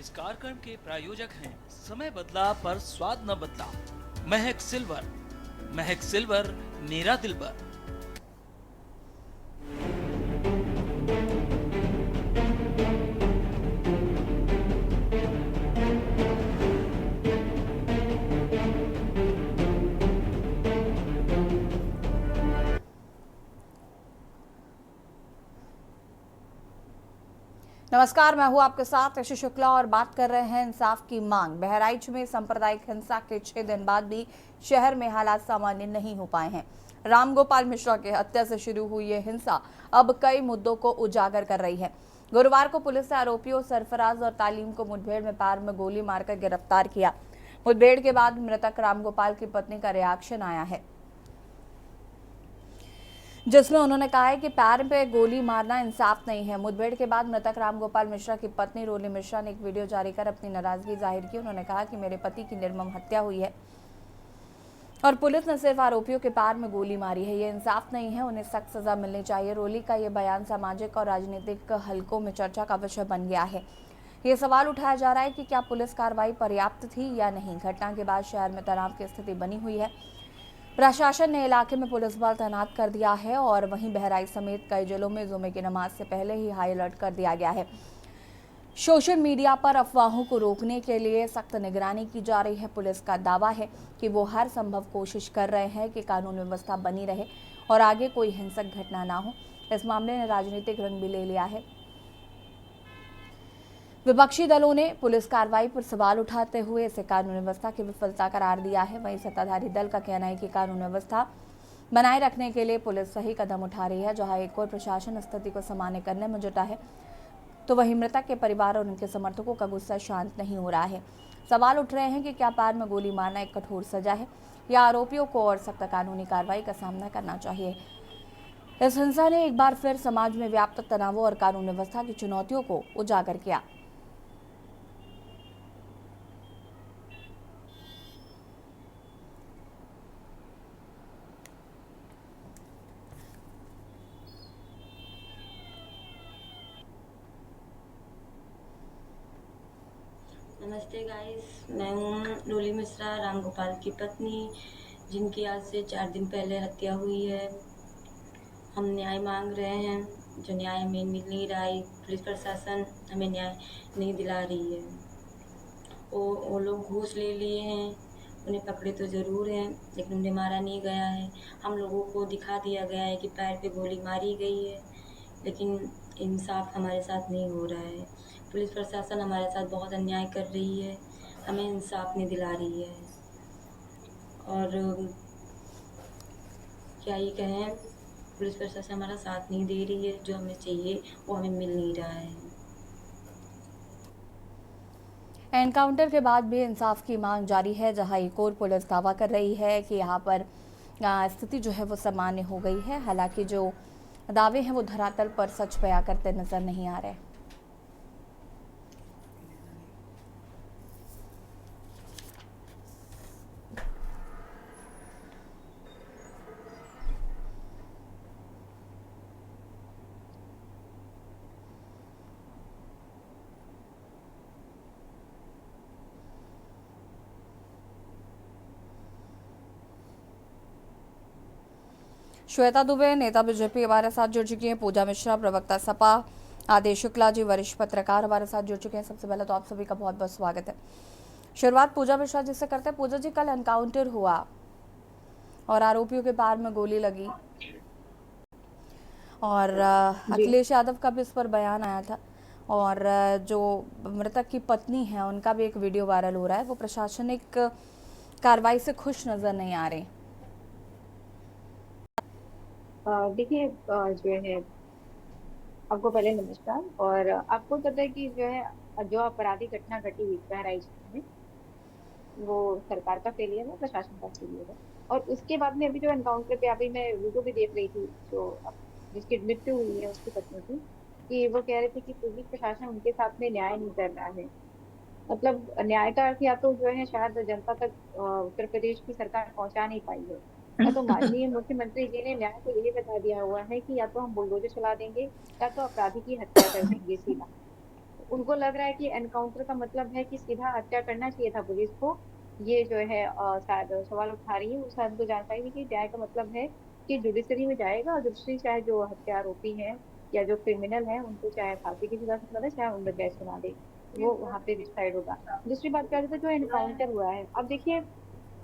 इस कार्यक्रम के प्रायोजक हैं समय बदला पर स्वाद न बदला, महक सिल्वर मेरा दिलबर। नमस्कार, मैं हूं आपके साथ ऋषि शुक्ला और बात कर रहे हैं इंसाफ की मांग। बहराइच में सांप्रदायिक हिंसा के 6 दिन बाद भी शहर में हालात सामान्य नहीं हो पाए हैं। रामगोपाल मिश्रा के हत्या से शुरू हुई ये हिंसा अब कई मुद्दों को उजागर कर रही है। गुरुवार को पुलिस ने आरोपियों सरफराज और तालीम को मुठभेड़ में पैर में गोली मारकर गिरफ्तार किया। मुठभेड़ के बाद मृतक रामगोपाल की पत्नी का रिएक्शन आया है, जिसमें उन्होंने कहा है कि पैर पे गोली मारना इंसाफ नहीं है। मुठभेड़ के बाद मृतक रामगोपाल मिश्रा की पत्नी रोली मिश्रा ने एक वीडियो जारी कर अपनी नाराजगी जाहिर की। उन्होंने कहा कि मेरे पति की निर्मम हत्या हुई है और पुलिस ने सिर्फ आरोपियों के पैर में गोली मारी है। ये इंसाफ नहीं है, उन्हें सख्त सजा मिलनी चाहिए। रोली का ये बयान सामाजिक और राजनीतिक हलकों में चर्चा का विषय बन गया है। ये सवाल उठाया जा रहा है कि क्या पुलिस कार्रवाई पर्याप्त थी या नहीं। घटना के बाद शहर में तनाव की स्थिति बनी हुई है। प्रशासन ने इलाके में पुलिस बल तैनात कर दिया है और वहीं बहराइच समेत कई जिलों में जुमे की नमाज से पहले ही हाई अलर्ट कर दिया गया है। सोशल मीडिया पर अफवाहों को रोकने के लिए सख्त निगरानी की जा रही है। पुलिस का दावा है कि वो हर संभव कोशिश कर रहे हैं कि कानून व्यवस्था बनी रहे और आगे कोई हिंसक घटना ना हो। इस मामले ने राजनीतिक रंग भी ले लिया है। विपक्षी दलों ने पुलिस कार्रवाई पर सवाल उठाते हुए इसे कानून व्यवस्था की विफलता करार दिया है। वहीं सत्ताधारी दल का कहना है कि कानून व्यवस्था बनाए रखने के लिए पुलिस सही कदम उठा रही है। जहां एक और प्रशासन स्थिति को सामान्य करने में जुटा है, तो वहीं मृतक के परिवार और उनके समर्थकों का गुस्सा शांत नहीं हो रहा है। सवाल उठ रहे हैं कि क्या पैर में गोली मारना एक कठोर सजा है या आरोपियों को और सख्त कानूनी कार्रवाई का सामना करना चाहिए। इस हिंसा ने एक बार फिर समाज में व्याप्त तनावों और कानून व्यवस्था की चुनौतियों को उजागर किया। नमस्ते गाइस, मैं हूँ रोली मिश्रा, रामगोपाल की पत्नी, जिनकी आज से 4 दिन पहले हत्या हुई है। हम न्याय मांग रहे हैं, जो न्याय हमें मिल नहीं रहा है। पुलिस प्रशासन हमें न्याय नहीं दिला रही है। वो लोग घूस ले लिए हैं, उन्हें पकड़े तो ज़रूर हैं, लेकिन उन्हें मारा नहीं गया है। हम लोगों को दिखा दिया गया है कि पैर पे गोली मारी गई है, लेकिन इंसाफ हमारे साथ नहीं हो रहा है। पुलिस प्रशासन हमारे साथ बहुत अन्याय कर रही है, हमें इंसाफ नहीं दिला रही है। और क्या ही कहें, पुलिस प्रशासन हमारा साथ नहीं दे रही है। जो हमें चाहिए वो हमें मिल नहीं रहा है। एनकाउंटर के बाद भी इंसाफ की मांग जारी है। जहां एक और पुलिस दावा कर रही है कि यहां पर स्थिति जो है वो सामान्य हो गई है। हालांकि जो दावे हैं वो धरातल पर सच बयां करते नजर नहीं आ रहे। श्वेता दुबे नेता बीजेपी हमारे साथ जुड़ चुकी हैं। पूजा मिश्रा प्रवक्ता सपा, आदेश शुक्ला जी वरिष्ठ पत्रकार हमारे साथ जुड़ चुके हैं। सबसे पहले तो आप सभी का बहुत बहुत स्वागत है। शुरुआत पूजा मिश्रा जी से करते हैं। पूजा जी, कल एनकाउंटर हुआ और आरोपियों के पैर में गोली लगी और अखिलेश यादव का भी इस पर बयान आया था और जो मृतक की पत्नी है उनका भी एक वीडियो वायरल हो रहा है। वो प्रशासनिक कार्रवाई से खुश नजर नहीं आ रहे। देखिए, जो है आपको पहले नमस्कार। और आपको पता है कि जो है जो आपराधिक घटना घटी हुई बहराइच में, वो सरकार का फेलियर है, प्रशासन का फेलियर है। और उसके बाद में अभी जो एनकाउंटर पे अभी मैं वीडियो भी देख रही थी, जो जिसकी मृत्यु हुई है उसकी पत्नी की, कि वो कह रहे थे कि पुलिस प्रशासन उनके साथ में न्याय नहीं कर रहा है। मतलब न्याय का अर्थ या तो जो है शायद जनता तक उत्तर प्रदेश की सरकार पहुंचा नहीं पाई है, या तो माननीय मुख्यमंत्री जी ने न्याय को यही बता दिया हुआ है कि या तो हम बुलडोजर चला देंगे या तो अपराधी की हत्या कर देंगे सीधा। उनको लग रहा है कि एनकाउंटर का मतलब है कि सीधा हत्या करना चाहिए था पुलिस को। ये जो है शायद सवाल उठा रही है। शायद उनको जानकारी नहीं कि न्याय का मतलब है कि जुडिशरी में जाएगा, और जुडिशरी चाहे जो हत्या आरोपी है या जो क्रिमिनल है उनको चाहे फांसी की सजा सुना दे, चाहे उम्र कैद सुना दे, वो वहाँ पे डिसाइड होगा। दूसरी बात करें तो जो एनकाउंटर हुआ है, अब देखिए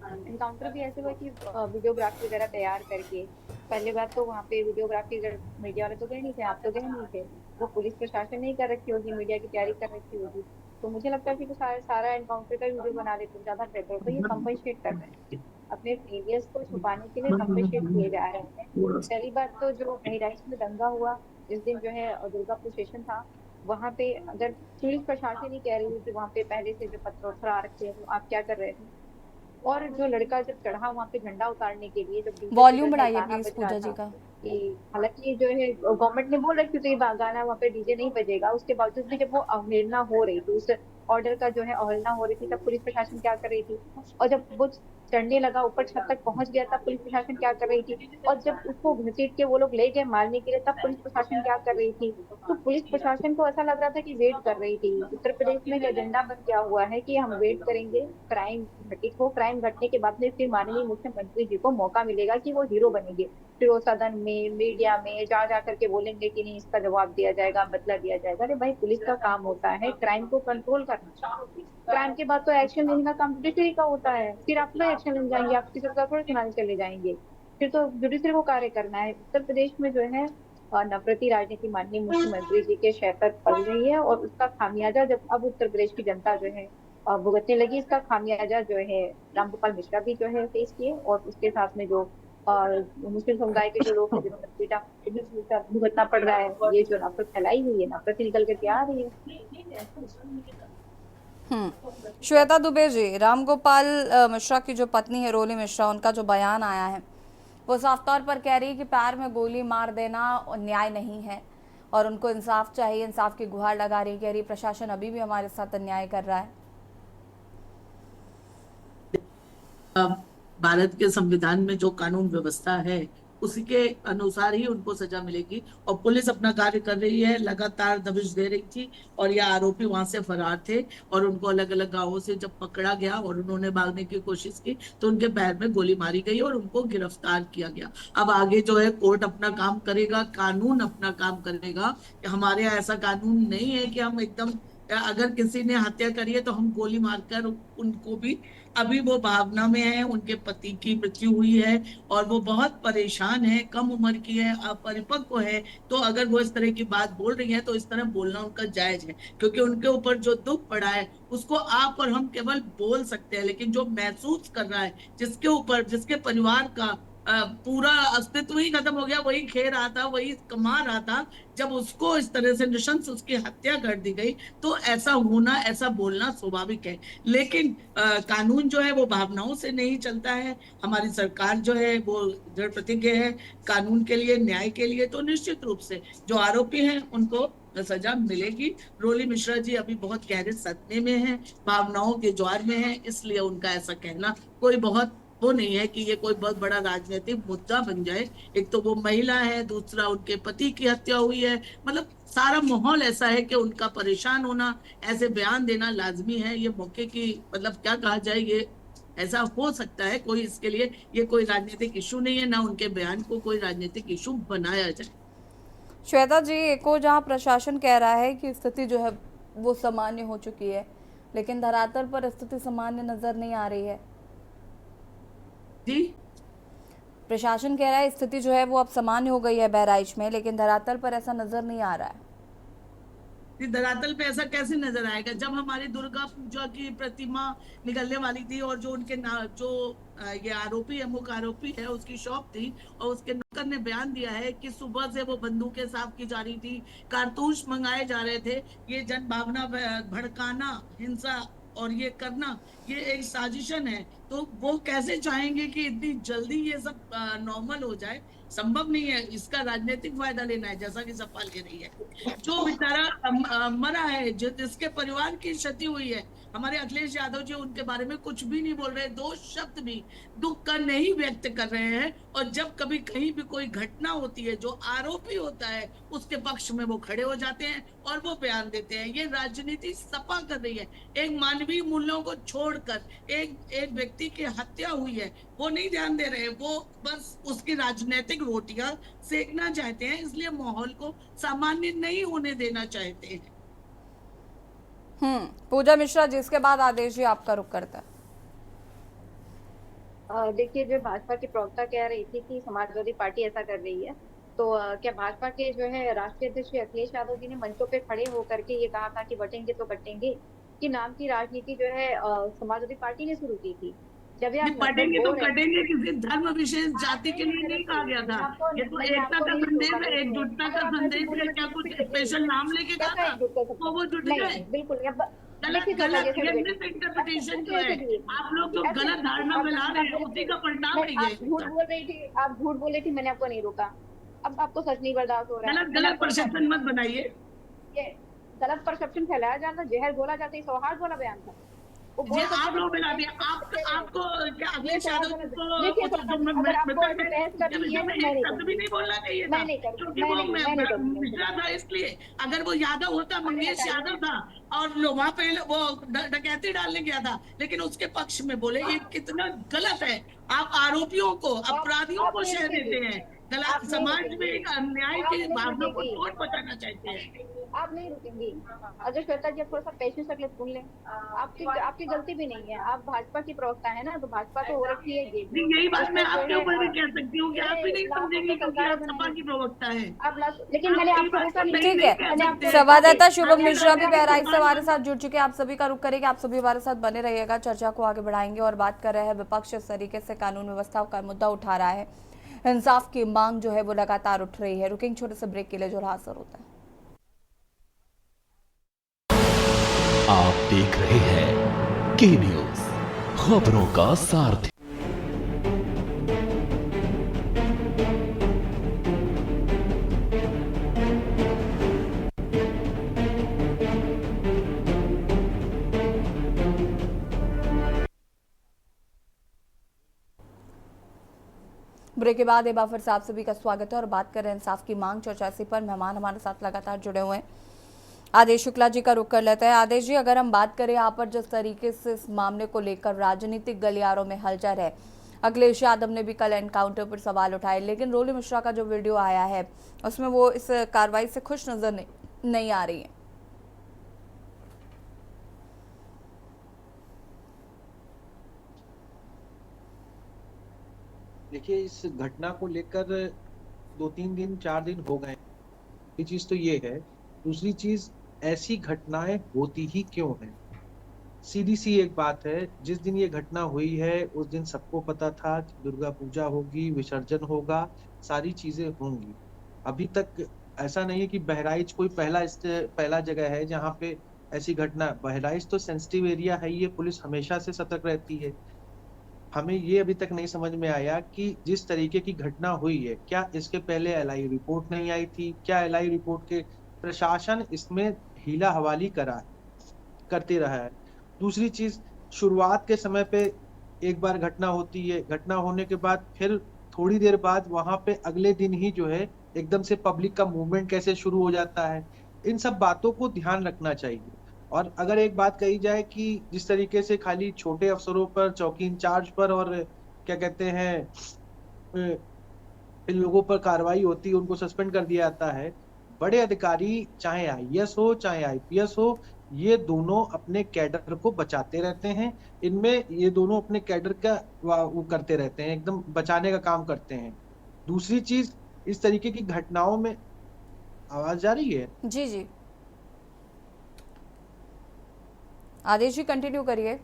एनकाउंटर भी ऐसे हुआ कि वीडियोग्राफी वगैरह तैयार करके, पहले बात तो वहाँ पे वीडियोग्राफी मीडिया वाले तो गए नहीं थे, आप तो गए नहीं थे, वो पुलिस प्रशासन नहीं कर रखी होगी, मीडिया की तैयारी कर रखी होगी। तो मुझे लगता है कि वो सारा सारा एनकाउंटर का वीडियो बना लेते तो ज्यादा बेटर होता। ये कंपनसेट कर रहे हैं, अपने फेलियर्स को छुपाने के लिए कंपनसेट किए जा रहे हैं। पहली बात तो जो बहराइच में दंगा हुआ जिस दिन जो है दुर्गा प्रोसेशन था, वहां पे अगर पुलिस प्रशासन ही कह रही है कि वहां पे पहले से जो पत्थर आ रखे हैं तो आप क्या कर रहे थे, और जो लड़का जब चढ़ा वहां पे झंडा उतारने के लिए, जब डीजे पे वॉल्यूम जो है बढ़ाइए गाना प्लीज बज रहा पूजा जी था का। कि हालांकि जो है गवर्नमेंट ने बोल रखी थी ये गाना वहाँ पे डीजे नहीं बजेगा, उसके बावजूद भी जब वो अवहेलना हो रही थी, उस ऑर्डर का जो है अवहेलना हो रही थी, तब पुलिस प्रशासन क्या कर रही थी। और जब वो चढ़ने लगा ऊपर छत तक पहुंच गया तब पुलिस प्रशासन क्या कर रही थी, और जब उसको घसीट के वो लोग ले गए मारने के लिए तब पुलिस प्रशासन क्या कर रही थी। तो पुलिस प्रशासन को ऐसा लग रहा था कि वेट कर रही थी। उत्तर प्रदेश में एक एजेंडा बन गया हुआ है कि हम वेट करेंगे क्राइम घटित हो, क्राइम घटने के बाद में फिर माननीय मुख्यमंत्री जी को मौका मिलेगा कि वो हीरो बनेंगे, फिर वो सदन में मीडिया में जा जा करके बोलेंगे कि नहीं इसका जवाब दिया जाएगा, बदला दिया जाएगा। अरे भाई पुलिस का काम होता है क्राइम को कंट्रोल करना, क्राइम के बाद तो एक्शन लेने का काम जुडिशरी का होता है, फिर आप लोग एक्शन लेने जाएंगे, आपकी सरकार थोड़ी सुनाने चले जाएंगे, फिर तो जुडिशरी को कार्य करना है। उत्तर प्रदेश में जो है नफरती राजनीति माननीय मुख्यमंत्री जी के शह पर पड़ रही है, और उसका खामियाजा जब अब उत्तर प्रदेश की जनता जो है भुगतने लगी, इसका खामियाजा जो है रामगोपाल मिश्रा भी जो है फेस किए, और उसके साथ में जो मुस्लिम समुदाय के जो लोग हैं जिन्होंने पीटा भुगतना पड़ रहा है। ये जो नफरत फैलाई हुई है, नफरत ही निकल करके आ रही है। श्वेता दुबे जी, रामगोपाल मिश्रा की जो पत्नी है रोली मिश्रा, उनका जो बयान आया है वो साफ तौर पर कह रही है कि पैर में गोली मार देना न्याय नहीं है और उनको इंसाफ चाहिए, इंसाफ की गुहार लगा रही, कह रही प्रशासन अभी भी हमारे साथ अन्याय कर रहा है। भारत के संविधान में जो कानून व्यवस्था है उसी के अनुसार ही उनको सजा मिलेगी, और पुलिस अपना कार्य कर रही है, लगातार दबिश दे रही थी, और ये आरोपी वहां से फरार थे, और उनको अलग अलग गांवों से जब पकड़ा गया और उन्होंने भागने की कोशिश की तो उनके पैर में गोली मारी गई और उनको गिरफ्तार किया गया। अब आगे जो है कोर्ट अपना काम करेगा, कानून अपना काम करेगा। हमारे यहाँ ऐसा कानून नहीं है कि हम एकदम अगर किसी ने हत्या करी है तो हम गोली मारकर उनको भी, अभी वो भावना में है, उनके पति की मृत्यु हुई है और वो बहुत परेशान है, कम उम्र की है, अपरिपक्व है, तो अगर वो इस तरह की बात बोल रही है तो इस तरह बोलना उनका जायज है, क्योंकि उनके ऊपर जो दुख पड़ा है उसको आप और हम केवल बोल सकते हैं, लेकिन जो महसूस कर रहा है, जिसके ऊपर, जिसके परिवार का पूरा अस्तित्व ही खत्म हो गया, वही खे रहा था, वही कमा रहा था, जब उसको इस तरह से नृशंस उसकी हत्या कर दी गई, तो ऐसा होना, ऐसा बोलना स्वाभाविक है। लेकिन कानून जो है वो भावनाओं से नहीं चलता है। हमारी सरकार जो है वो दृढ़ प्रतिज्ञ है कानून के लिए, न्याय के लिए, तो निश्चित रूप से जो आरोपी हैं उनको सजा मिलेगी। रोली मिश्रा जी अभी बहुत गहरे सदमे में हैं, भावनाओं के ज्वार में हैं, इसलिए उनका ऐसा कहना कोई बहुत वो नहीं है कि ये कोई बहुत बड़ा राजनीतिक मुद्दा बन जाए। एक तो वो महिला है, दूसरा उनके पति की हत्या हुई है, मतलब सारा माहौल ऐसा है कि उनका परेशान होना, ऐसे बयान देना लाजमी है। ये मौके की, मतलब क्या कहा जाए, ये ऐसा हो सकता है, कोई इसके लिए ये कोई राजनीतिक इशू नहीं है, ना उनके बयान को कोई राजनीतिक इशू बनाया जाए। श्वेता जी, एक और जहाँ प्रशासन कह रहा है कि स्थिति जो है वो सामान्य हो चुकी है, लेकिन धरातल पर स्थिति सामान्य नजर नहीं आ रही है। जी, प्रशासन कह रहा है स्थिति जो है वो अब सामान्य हो गई है बहराइच में, लेकिन धरातल पर ऐसा नजर नहीं आ रहा है। धरातल पे ऐसा कैसे नजर आएगा जब हमारी दुर्गा पूजा की प्रतिमा निकलने वाली थी और जो उनके जो ये आरोपी है, मुख्य आरोपी है, उसकी शॉप थी और उसके नौकर ने बयान दिया है कि सुबह से वो बंदूकें साफ की जा रही थी, कारतूस मंगाए जा रहे थे, ये जन भावना भड़काना, हिंसा और ये करना, ये एक साजिशन है। तो वो कैसे चाहेंगे कि इतनी जल्दी ये सब नॉर्मल हो जाए? संभव नहीं है। इसका राजनीतिक फायदा लेना है, जैसा कि सपा ले रही है। जो बेचारा मरा है, जिसके परिवार की क्षति हुई है, हमारे अखिलेश यादव जी उनके बारे में कुछ भी नहीं बोल रहे, दो शब्द भी दुख का नहीं व्यक्त कर रहे हैं। और जब कभी कहीं भी कोई घटना होती है, जो आरोपी होता है उसके पक्ष में वो खड़े हो जाते हैं और वो बयान देते हैं। ये राजनीति सपा कर रही है। एक मानवीय मूल्यों को छोड़कर एक व्यक्ति की हत्या हुई है, वो नहीं ध्यान दे रहे, वो बस उसकी राजनीतिक रोटियां सेकना चाहते हैं, इसलिए माहौल को सामान्य नहीं होने देना चाहते हैं। पूजा मिश्रा जी, इसके बाद आदेश जी आपका रुख करता है। देखिए, जो भाजपा की प्रवक्ता कह रही थी कि समाजवादी पार्टी ऐसा कर रही है, तो क्या भाजपा के जो है राष्ट्रीय अध्यक्ष अखिलेश यादव जी ने मंचों पे खड़े होकर के ये कहा था कि बटेंगे तो कटेंगे, कि नाम की राजनीति जो है समाजवादी पार्टी ने शुरू की थी? जब आप पढ़ेंगे तो कटेंगे किसी धर्म विशेष जाति के लिए नहीं कहा गया था। ये तो एकता का संदेश है, एकजुटता का संदेश है। क्या कुछ स्पेशल नाम लेके कहा था तो वो जुट गए? बिल्कुल गलत इंटरप्रिटेशन जो है, आप लोग जो गलत धारणा फैला रहे हैं उसी का परिणाम है ये। झूठ बोल रही थी, आप झूठ बोल रही थी, मैंने आपको नहीं रोका। अब आपको सच नहीं बर्दाश्त हो रहा है। गलत परसेप्शन मत बनाइए। ये गलत परसेप्शन फैलाया जाता, जहर बोला जाता, सौहार्द वाला बयान था। ये आप लोग मिला दिया। आपको क्या अखिलेश यादव को शब्द भी नहीं बोलना चाहिए था, क्योंकि वो मिश्रा था इसलिए। अगर वो यादव होता, मंगेश यादव था और वहां पे वो डकैती डालने गया था, लेकिन उसके पक्ष में बोले, ये कितना गलत है। आप आरोपियों को, अपराधियों को शह देते हैं। गलत समाज में एक अन्याय की भावना को तोड़ पहुंचाना चाहते हैं। आप नहीं रुकेंगी। अजय श्वेता जी, थोड़ा सा पेशेंस रख ले, सुन लें। आपकी गलती भी नहीं है, आप भाजपा की प्रवक्ता है ना, तो भाजपा तो हो रखी है ये। यही बात मैं आपके ऊपर भी कह सकती हूँ कि आप भी नहीं समझेंगे क्योंकि आप सपा की प्रवक्ता है। लेकिन मैंने आपको रोका नहीं। ठीक है, संवाददाता शुभम मिश्रा भी गहराई से हमारे साथ जुड़ चुके हैं। आप सभी का रुख करेंगे, आप सभी हमारे साथ बने रहिएगा, चर्चा को आगे बढ़ाएंगे और बात कर रहे हैं विपक्ष इस तरीके से कानून व्यवस्था का मुद्दा उठा रहा है। इंसाफ की मांग जो है वो लगातार उठ रही है। रुकेंगे छोटे से ब्रेक के लिए, जो रहा असर होता है। आप देख रहे हैं के न्यूज, खबरों का सारथी। ब्रेक के बाद एक बार फिर से आप सभी का स्वागत है और बात कर रहे हैं इंसाफ की मांग चर्चा पर। मेहमान हमारे साथ लगातार जुड़े हुए हैं। आदेश शुक्ला जी का रुख कर लेते हैं। आदेश जी, अगर हम बात करें यहाँ पर जिस तरीके से इस मामले को लेकर राजनीतिक गलियारों में हलचल है, अखिलेश यादव ने भी कल एनकाउंटर पर सवाल उठाए, लेकिन रोली मिश्रा का जो वीडियो आया है उसमें वो इस कार्रवाई से खुश नजर नहीं आ रही है। देखिए, इस घटना को लेकर 2-3 दिन 4 दिन हो गए। ये चीज तो ये है। दूसरी चीज, ऐसी घटनाएं होती ही क्यों हैं? सीधी सी एक बात है, जिस दिन ये घटना हुई है उस दिन सबको पता था कि दुर्गा पूजा होगी, विसर्जन होगा, सारी चीजें होंगी। अभी तक ऐसा नहीं है कि बहराइच कोई पहला जगह है जहाँ पे ऐसी घटना। बहराइच तो सेंसिटिव एरिया है, ये पुलिस हमेशा से सतर्क रहती है। हमें ये अभी तक नहीं समझ में आया कि जिस तरीके की घटना हुई है, क्या इसके पहले एलआई रिपोर्ट नहीं आई थी? क्या एलआई रिपोर्ट के प्रशासन इसमें हीला हवाली करते रहा है? दूसरी चीज, शुरुआत के समय पे एक बार घटना होती है, घटना होने के बाद फिर थोड़ी देर बाद वहां पे अगले दिन ही जो है एकदम से पब्लिक का मूवमेंट कैसे शुरू हो जाता है। इन सब बातों को ध्यान रखना चाहिए। और अगर एक बात कही जाए कि जिस तरीके से खाली छोटे अफसरों पर, चौकी इंचार्ज पर और क्या कहते हैं इन लोगों पर कार्रवाई होती है, उनको सस्पेंड कर दिया जाता है, बड़े अधिकारी चाहे आईएएस हो चाहे आईपीएस हो, ये दोनों अपने कैडर को बचाते रहते हैं। इनमें ये दोनों अपने कैडर का वो करते रहते हैं, एकदम बचाने का काम करते हैं। दूसरी चीज, इस तरीके की घटनाओं में आवाज जा रही है? जी जी आदेश जी, कंटिन्यू करिए।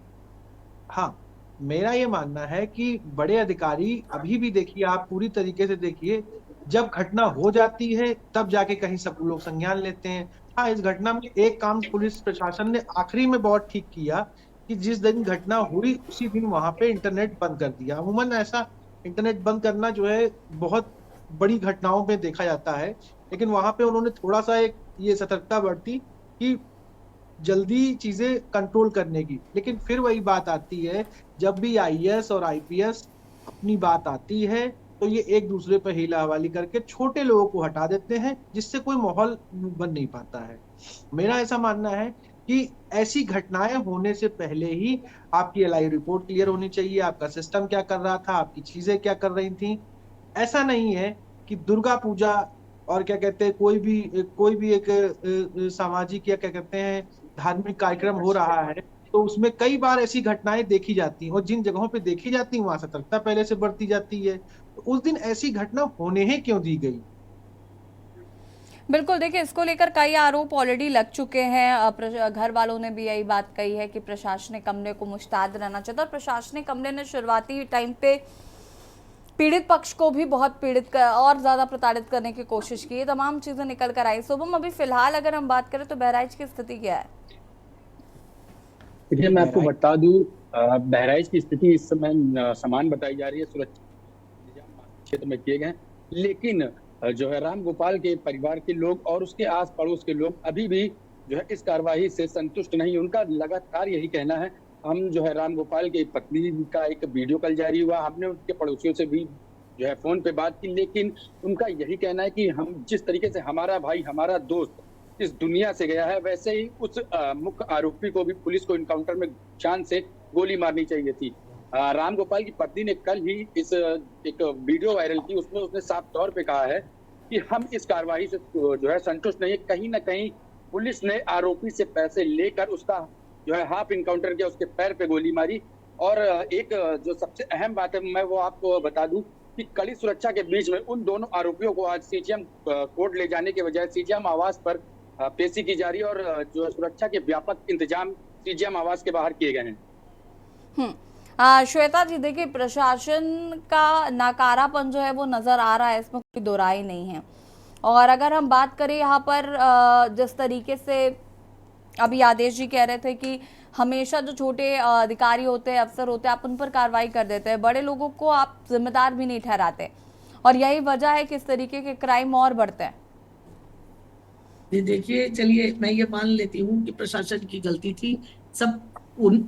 हाँ, मेरा ये मानना है कि बड़े अधिकारी अभी भी, देखिए आप पूरी तरीके से देखिए, जब घटना हो जाती है तब जाके कहीं सब लोग संज्ञान लेते हैं। हाँ, इस घटना में एक काम पुलिस प्रशासन ने आखिरी में बहुत ठीक किया कि जिस दिन घटना हुई उसी दिन वहां पे इंटरनेट बंद कर दिया। अमूमन ऐसा इंटरनेट बंद करना जो है बहुत बड़ी घटनाओं में देखा जाता है, लेकिन वहां पे उन्होंने थोड़ा सा एक ये सतर्कता बरती कि जल्दी चीजें कंट्रोल करने की। लेकिन फिर वही बात आती है, जब भी आईएएस और आईपीएस अपनी बात आती है तो ये एक दूसरे पर हीला हवाली करके छोटे लोगों को हटा देते हैं, जिससे कोई माहौल बन नहीं पाता है। मेरा ऐसा मानना है कि ऐसी घटनाएं होने से पहले ही आपकी एलआई रिपोर्ट क्लियर होनी चाहिए, आपका सिस्टम क्या कर रहा था, आपकी चीजें क्या कर रही थी। ऐसा नहीं है कि दुर्गा पूजा और क्या कहते हैं कोई भी एक सामाजिक या क्या कहते हैं धार्मिक कार्यक्रम हो रहा है तो उसमें कई बार ऐसी घटनाएं देखी जाती हैं, और जिन जगहों पे देखी जाती हैं वहां सतर्कता पहले से बढ़ती जाती है। तो उस दिन ऐसी घटना होने ही क्यों दी गई? बिल्कुल, देखिए इसको लेकर कई आरोप ऑलरेडी लग चुके हैं। घर वालों ने भी यही बात कही है कि प्रशासनिक अमले को मुस्तैद रहना चाहिए, और प्रशासनिक अमले ने शुरुआती टाइम पे पीड़ित पक्ष को भी बहुत और ज्यादा प्रताड़ित करने की कोशिश की। तमाम चीजें निकल कर आई। शुभम, अभी फिलहाल अगर हम बात करें तो बहराइच की स्थिति क्या है? देखिए, मैं आपको बता दूं, बहराइच की स्थिति इस समय समान बताई जा रही है। सुरक्षा क्षेत्र में किए गए, लेकिन जो है राम गोपाल के परिवार के लोग और उसके आस पड़ोस के लोग अभी भी जो है इस कार्रवाई से संतुष्ट नहीं। उनका लगातार यही कहना है। हम जो है राम गोपाल की पत्नी का एक वीडियो कल जारी हुआ, हमने उनके पड़ोसियों से भी जो है फोन पे बात की, लेकिन उनका यही कहना है कि हम जिस तरीके से हमारा भाई हमारा दोस्त इस दुनिया से गया है, वैसे ही उस मुख्य आरोपी को भी पुलिस को इनकाउंटर में जान से गोली मारनी चाहिए थी। राम गोपाल की पत्नी ने कल ही एक वीडियो वायरल की, उसमें उसने साफ तौर पे कहा है कि हम इस कार्रवाई से जो है संतुष्ट नहीं है। कहीं ना कहीं पुलिस ने आरोपी से पैसे लेकर उसका जो है हाफ इनकाउंटर किया, उसके पैर पे गोली मारी। और एक जो सबसे अहम बात है, मैं वो आपको बता दूं कि कड़ी सुरक्षा के बीच में उन दोनों आरोपियों को आज सीजीएम कोर्ट ले जाने के बजाय सीजीएम आवास पर पेशी की जा रही है, और जो सुरक्षा के व्यापक इंतजाम सीजीएम आवास के बाहर किए गए हैं। श्वेता जी, देखिए प्रशासन का नाकारापन जो है वो नजर आ रहा है, इसमें कोई दो राय नहीं है। और अगर हम बात करें यहाँ पर जिस तरीके से अभी आदेश जी कह रहे थे कि हमेशा जो छोटे अधिकारी होते हैं, अफसर होते हैं, आप उन पर कार्रवाई कर देते हैं, बड़े लोगों को आप जिम्मेदार भी नहीं ठहराते, और यही वजह है कि इस तरीके के क्राइम और बढ़ते हैं। देखिए, चलिए मैं ये मान लेती हूँ कि प्रशासन की गलती थी, सब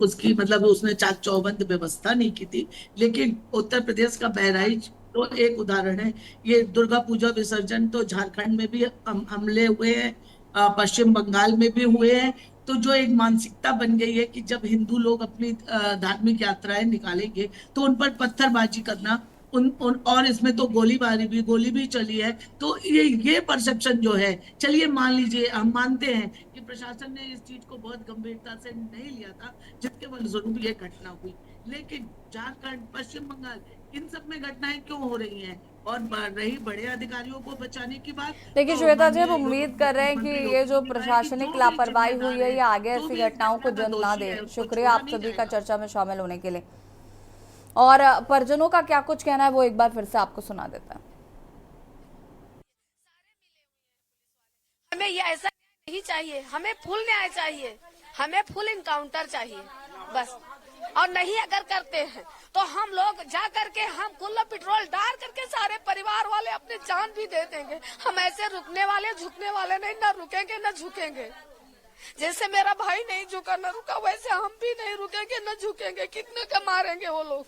उसकी मतलब उसने चाक चौबंद व्यवस्था नहीं की थी। लेकिन उत्तर प्रदेश का बहराइच तो एक उदाहरण है। ये दुर्गा पूजा विसर्जन तो झारखंड में भी हमले हुए हैं, पश्चिम बंगाल में भी हुए हैं। तो जो एक मानसिकता बन गई है कि जब हिंदू लोग अपनी धार्मिक यात्राएं निकालेंगे तो उन पर पत्थरबाजी करना, और इसमें तो गोली भी चली है। तो ये परसेप्शन जो है, चलिए मान लीजिए, हम मानते हैं कि प्रशासन ने इस चीज को बहुत गंभीरता से नहीं लिया था, जिसके फलस्वरूप ये घटना हुई। लेकिन झारखंड, पश्चिम बंगाल, इन सब में घटनाएं क्यों हो रही हैं? और रही बड़े अधिकारियों को बचाने की बात, देखिए श्वेता जी, हम उम्मीद कर रहे हैं कि ये जो प्रशासनिक लापरवाही हुई है, ये आगे ऐसी घटनाओं को जन्म ना दे। शुक्रिया आप सभी का चर्चा में शामिल होने के लिए। और परिजनों का क्या कुछ कहना है वो एक बार फिर से आपको सुना देता है। हमें ये ऐसा नहीं चाहिए, हमें फुल न्याय चाहिए, हमें फुल इनकाउंटर चाहिए बस। और नहीं अगर करते हैं तो हम लोग जा करके हम कुल्ला पेट्रोल डाल करके सारे परिवार वाले अपनी जान भी दे देंगे। हम ऐसे रुकने वाले झुकने वाले नहीं, न रुकेंगे न झुकेंगे। जैसे मेरा भाई नहीं झुका न रुका, वैसे हम भी नहीं रुकेंगे न झुकेंगे। कितने का मारेंगे वो लोग?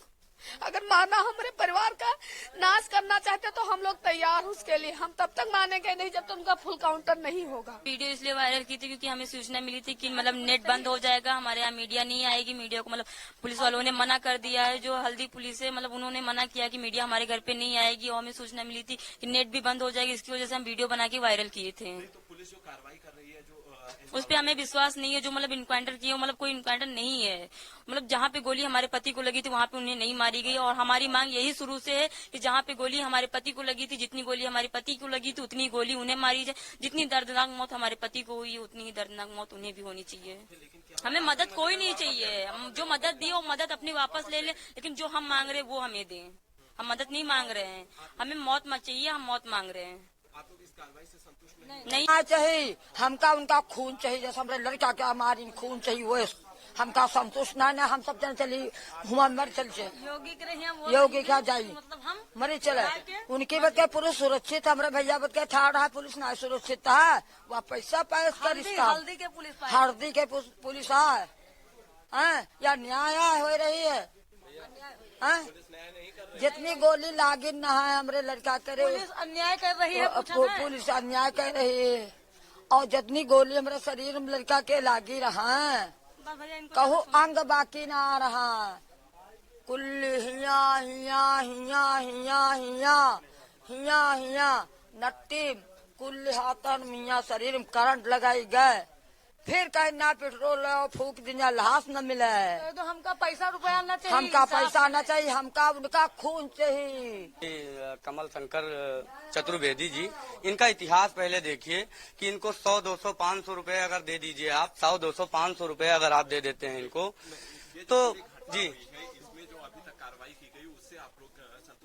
अगर माना हमारे परिवार का नाश करना चाहते तो हम लोग तैयार उसके लिए, हम तब तक मानेंगे नहीं जब तक उनका फुल काउंटर नहीं होगा। वीडियो इसलिए वायरल की थी क्योंकि हमें सूचना मिली थी कि मतलब नेट बंद हो जाएगा, हमारे यहाँ मीडिया नहीं आएगी। मीडिया को मतलब पुलिस वालों ने मना कर दिया है, जो हल्दी पुलिस है, मतलब उन्होंने मना किया कि मीडिया हमारे घर पे नहीं आएगी। और हमें सूचना मिली थी कि नेट भी बंद हो जाएगी, इसकी वजह से हम वीडियो बना के वायरल किए थे। तो पुलिस जो कार्रवाई कर रही है, जो उस पर हमें विश्वास नहीं है। जो मतलब इनकाउंटर किए, मतलब कोई इनकाउंटर नहीं है। मतलब जहाँ पे गोली हमारे पति को लगी थी वहाँ पे उन्हें नहीं मारी गई। और हमारी मांग यही शुरू से है कि जहाँ पे गोली हमारे पति को लगी थी, जितनी गोली हमारे पति को लगी थी उतनी गोली उन्हें मारी जाए। जितनी दर्दनाक मौत हमारे पति को हुई उतनी ही दर्दनाक मौत उन्हें भी होनी चाहिए। हमें मदद कोई नहीं चाहिए, हम जो मदद दी वो मदद अपनी वापस ले ले, लेकिन जो हम मांग रहे हैं वो हमें दें। हम मदद नहीं मांग रहे हैं, हमें मौत मत चाहिए, हम मौत मांग रहे हैं। आप लोग इस कार्रवाई से संतुष्ट नहीं चाहिए? हमका उनका खून चाहिए, जैसे हमारे लड़का क्या हमारी खून चाहिए वो हमका संतुष्ट ना हम सब जन चली हुआ मर चल से योगी क्या जाई मरी चले उनकी बात क्या पुलिस सुरक्षित हमारे भैया बात क्या ठाड़ है पुलिस ना सुरक्षित है वह पैसा पैस का रिश्ता हल्दी के पुलिस है या न्याय हो रही है जितनी गोली लागी न है हमरे लड़का करे पुलिस अन्याय कर रही है पुलिस अन्याय कर रही है और जितनी गोली हमारे शरीर में लड़का के लागी रहा कहू अंग बाकी ना आ रहा कुल हिया हिया हिया हिया हिया हिया हिया नट्टी कुल हाथन मिया शरीर में करंट लगाई गए फिर कहीं ना पेट्रोल फूक दिया लाश न मिले तो हमका पैसा रुपया न चाहिए हमका पैसा न चाहिए हमका उनका खून चाहिए। कमल शंकर चतुर्वेदी जी इनका इतिहास पहले देखिए कि इनको 100, 200, 500 रुपए अगर दे दीजिए आप 100, 200, 500 रुपए अगर आप दे देते हैं इनको तो जी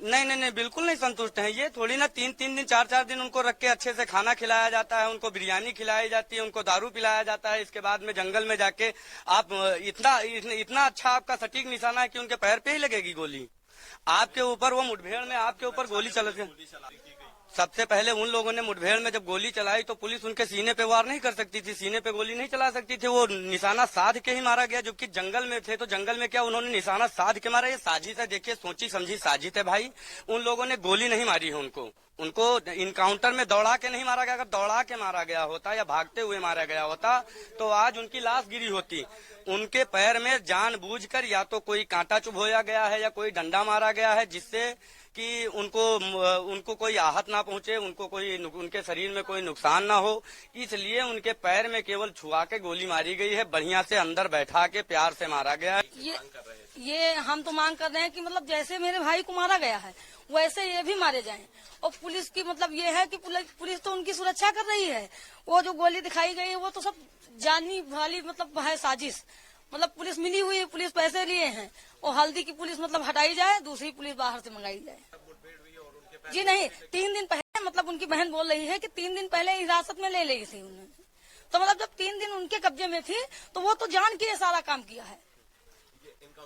नहीं बिल्कुल नहीं संतुष्ट हैं। ये थोड़ी ना 3 दिन 4 दिन उनको रख के अच्छे से खाना खिलाया जाता है, उनको बिरयानी खिलाई जाती है, उनको दारू पिलाया जाता है। इसके बाद में जंगल में जाके आप इतना अच्छा आपका सटीक निशाना है कि उनके पैर पे ही लगेगी गोली आपके ऊपर। वो मुठभेड़ में आपके ऊपर गोली चल रही सबसे पहले उन लोगों ने मुठभेड़ में जब गोली चलाई तो पुलिस उनके सीने पे वार नहीं कर सकती थी, सीने पे गोली नहीं चला सकती थी। वो निशाना साध के ही मारा गया, जबकि जंगल में थे तो जंगल में क्या उन्होंने निशाना साध के मारा। ये साजिश है, देखिए सोची समझी साजिश है भाई। उन लोगों ने गोली नहीं मारी है उनको इनकाउंटर में दौड़ा के नहीं मारा गया। अगर दौड़ा के मारा गया होता या भागते हुए मारा गया होता तो आज उनकी लाश गिरी होती। उनके पैर में जानबूझकर या तो कोई कांटा चुभोया गया है या कोई डंडा मारा गया है जिससे कि उनको कोई आहत ना पहुंचे, उनके शरीर में कोई नुकसान ना हो, इसलिए उनके पैर में केवल छुआ के गोली मारी गई है। बढ़िया से अंदर बैठा के प्यार से मारा गया है। ये हम तो मांग कर रहे हैं कि मतलब जैसे मेरे भाई को मारा गया है वैसे ये भी मारे जाएं। और पुलिस की मतलब ये है कि पुलिस तो उनकी सुरक्षा कर रही है। वो जो गोली दिखाई गई है वो तो सब जानी वाली मतलब है साजिश। मतलब पुलिस मिली हुई है, पुलिस पैसे लिए हैं और हल्दी की पुलिस मतलब हटाई जाए, दूसरी पुलिस बाहर से मंगाई जाए। जी नहीं, 3 दिन पहले मतलब उनकी बहन बोल रही है कि 3 दिन पहले हिरासत में ले ली थी उन्होंने। तो मतलब जब 3 दिन उनके कब्जे में थी तो वो तो जान के सारा काम किया है।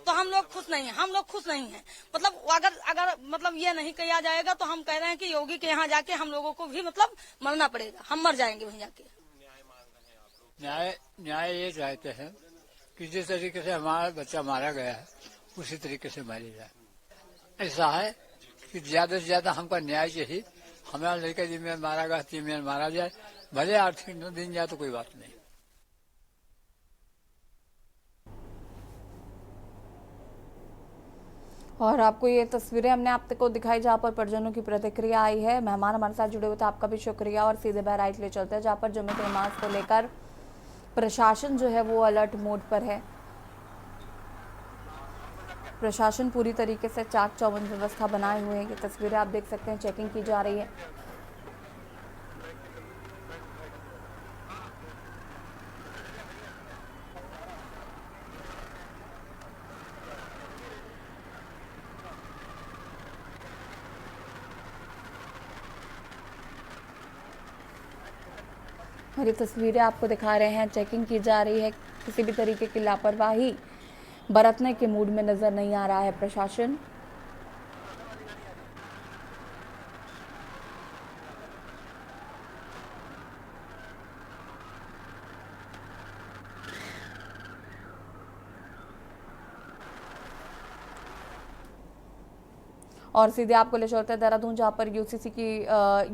तो हम लोग खुश नहीं हैं, मतलब अगर मतलब ये नहीं किया जाएगा तो हम कह रहे हैं कि योगी के यहाँ जाके हम लोगों को भी मतलब मरना पड़ेगा, हम मर जाएंगे वहीं जाके। न्याय ये चाहते हैं कि जिस तरीके से हमारा बच्चा मारा गया है उसी तरीके से मारी जाए। ऐसा है कि ज्यादा से ज्यादा हमको न्याय चाहिए। हमारा लड़का जिम्मेदार मारा गया 3 महीने मारा जाए, भले 8 दिन जाए तो कोई बात नहीं। और आपको ये तस्वीरें हमने आप तक को दिखाई जहाँ पर परिजनों की प्रतिक्रिया आई है। मेहमान हमारे साथ जुड़े हुए थे, आपका भी शुक्रिया। और सीधे बहराइच ले चलते हैं जहाँ पर जुम्मे की नमाज को लेकर प्रशासन जो है वो अलर्ट मोड पर है। प्रशासन पूरी तरीके से चाक चौबंद व्यवस्था बनाए हुए हैं। ये तस्वीरें आप देख सकते हैं, चेकिंग की जा रही है। और ये तस्वीरें आपको दिखा रहे हैं, चेकिंग की जा रही है। किसी भी तरीके की लापरवाही बरतने के मूड में नजर नहीं आ रहा है प्रशासन। और सीधे आपको ले चलते हैं देहरादून जहां पर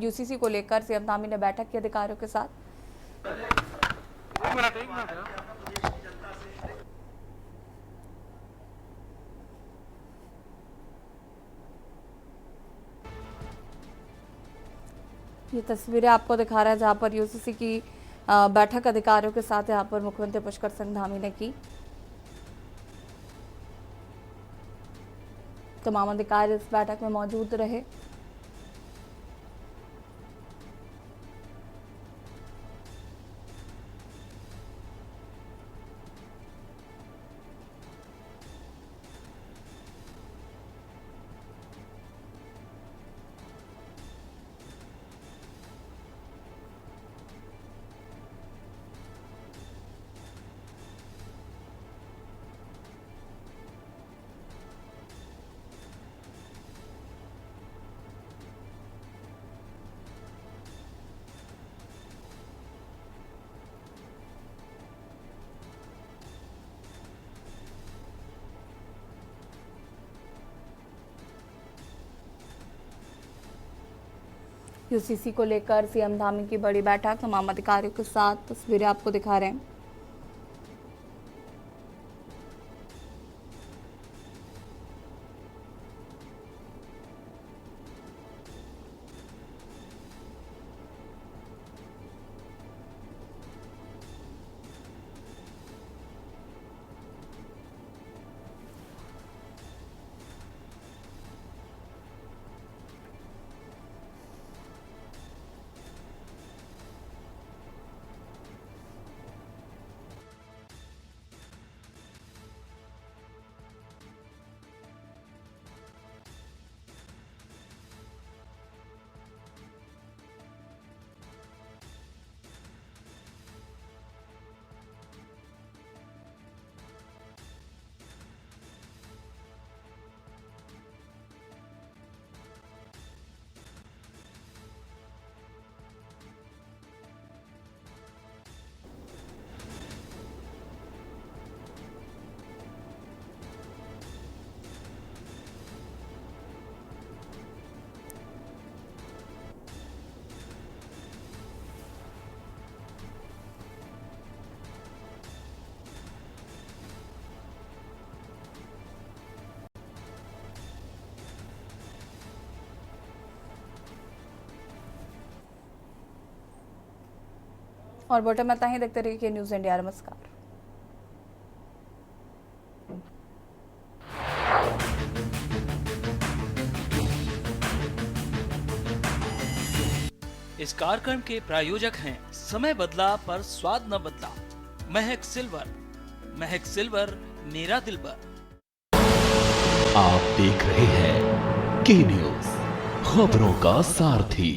यूसीसी को लेकर सीएम धामी ने बैठक की अधिकारियों के साथ। ये तस्वीरें आपको दिखा रहा है जहां पर यूसीसी की बैठक अधिकारियों के साथ यहां पर मुख्यमंत्री पुष्कर सिंह धामी ने की। तमाम अधिकारी इस बैठक में मौजूद रहे। यूसीसी को लेकर सीएम धामी की बड़ी बैठक, तमाम अधिकारियों के साथ, तस्वीरें आपको दिखा रहे हैं। और बुलेटिन में इतना ही। देखते रहिए न्यूज़ इंडिया। नमस्कार। इस कार्यक्रम के प्रायोजक हैं समय बदला पर स्वाद न बदला, महक सिल्वर। महक सिल्वर, मेरा दिलबर। आप देख रहे हैं के न्यूज़, खबरों का सारथी।